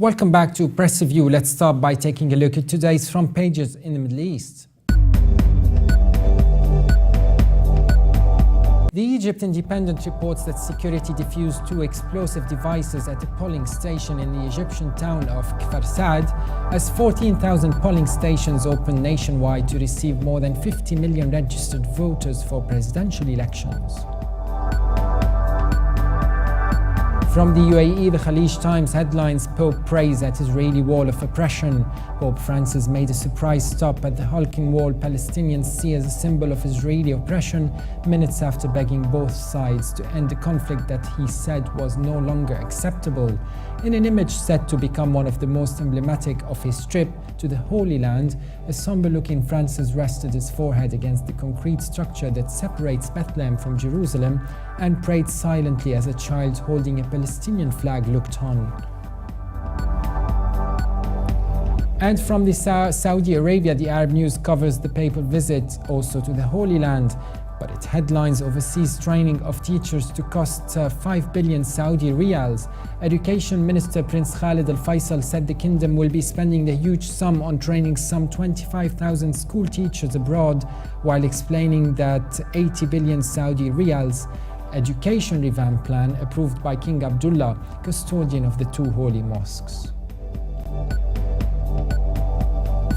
Welcome back to Press Review. Let's start by taking a look at today's front pages in the Middle East. The Egypt Independent reports that security defused 2 explosive devices at a polling station in the Egyptian town of Kfar Saad, as 14,000 polling stations open nationwide to receive more than 50 million registered voters for presidential elections. From the UAE, the Khalij Times headlines: Pope prays at Israeli wall of oppression. Pope Francis made a surprise stop at the hulking wall Palestinians see as a symbol of Israeli oppression, minutes after begging both sides to end the conflict that he said was no longer acceptable. In an image set to become one of the most emblematic of his trip to the Holy Land, a somber-looking Francis rested his forehead against the concrete structure that separates Bethlehem from Jerusalem and prayed silently as a child holding a Palestinian flag looked on. And from the Saudi Arabia, the Arab News covers the papal visit also to the Holy Land, but it headlines overseas training of teachers to cost 5 billion Saudi riyals. Education Minister Prince Khalid Al Faisal said the kingdom will be spending the huge sum on training some 25,000 school teachers abroad, while explaining that 80 billion Saudi riyals education revamp plan approved by King Abdullah, custodian of the 2 holy mosques.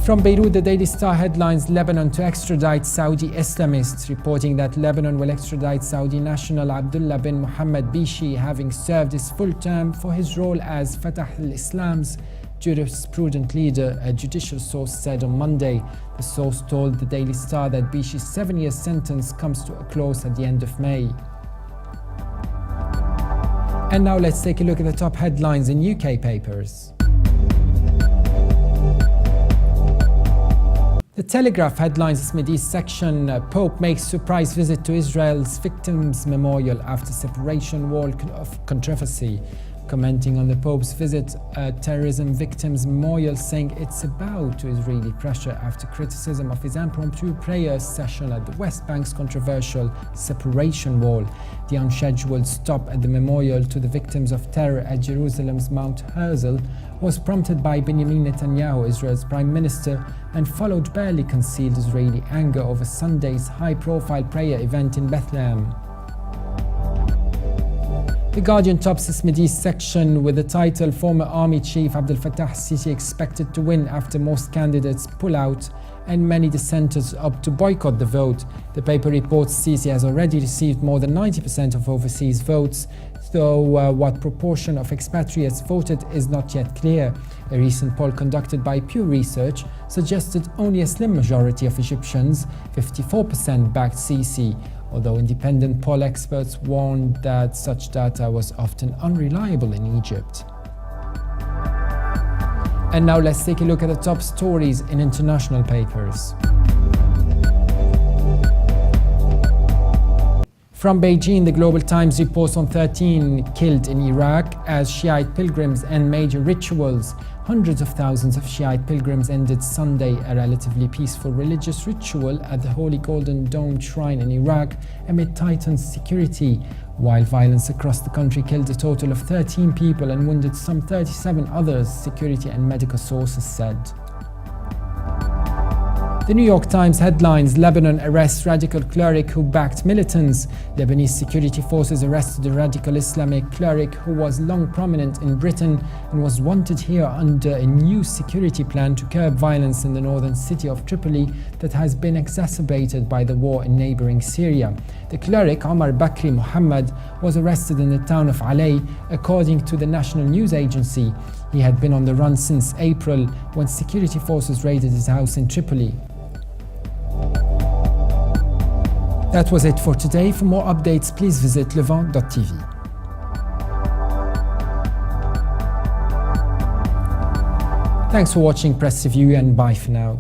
From Beirut, the Daily Star headlines Lebanon to extradite Saudi Islamists, reporting that Lebanon will extradite Saudi national Abdullah bin Mohammed Bishi, having served his full term for his role as Fatah al-Islam's jurisprudent leader, a judicial source said on Monday. The source told the Daily Star that Bishi's 7-year sentence comes to a close at the end of May. And now let's take a look at the top headlines in UK papers. The Telegraph headlines Mideast section: Pope makes surprise visit to Israel's victims' memorial after separation wall of controversy. Commenting on the Pope's visit, terrorism victims' memorial, saying it's a bow to Israeli pressure after criticism of his impromptu prayer session at the West Bank's controversial separation wall. The unscheduled stop at the memorial to the victims of terror at Jerusalem's Mount Herzl was prompted by Benjamin Netanyahu, Israel's prime minister, and followed barely concealed Israeli anger over Sunday's high-profile prayer event in Bethlehem. The Guardian tops its Mideast section with the title Former Army Chief Abdel Fattah al-Sisi expected to win after most candidates pull out and many dissenters opt to boycott the vote. The paper reports Sisi has already received more than 90% of overseas votes, though what proportion of expatriates voted is not yet clear. A recent poll conducted by Pew Research suggested only a slim majority of Egyptians, 54%, backed Sisi, although independent poll experts warned that such data was often unreliable in Egypt. And now let's take a look at the top stories in international papers. From Beijing, the Global Times reports on 13 killed in Iraq as Shiite pilgrims end major rituals. Hundreds of thousands of Shiite pilgrims ended Sunday a relatively peaceful religious ritual at the Holy Golden Dome Shrine in Iraq amid tightened security, while violence across the country killed a total of 13 people and wounded some 37 others, security and medical sources said. The New York Times headlines Lebanon arrests radical cleric who backed militants. Lebanese security forces arrested a radical Islamic cleric who was long prominent in Britain and was wanted here under a new security plan to curb violence in the northern city of Tripoli that has been exacerbated by the war in neighboring Syria. The cleric, Omar Bakri Muhammad, was arrested in the town of Alay, according to the national news agency. He had been on the run since April, when security forces raided his house in Tripoli. That was it for today. For more updates, please visit Levant.tv. Thanks for watching Press Review, and bye for now.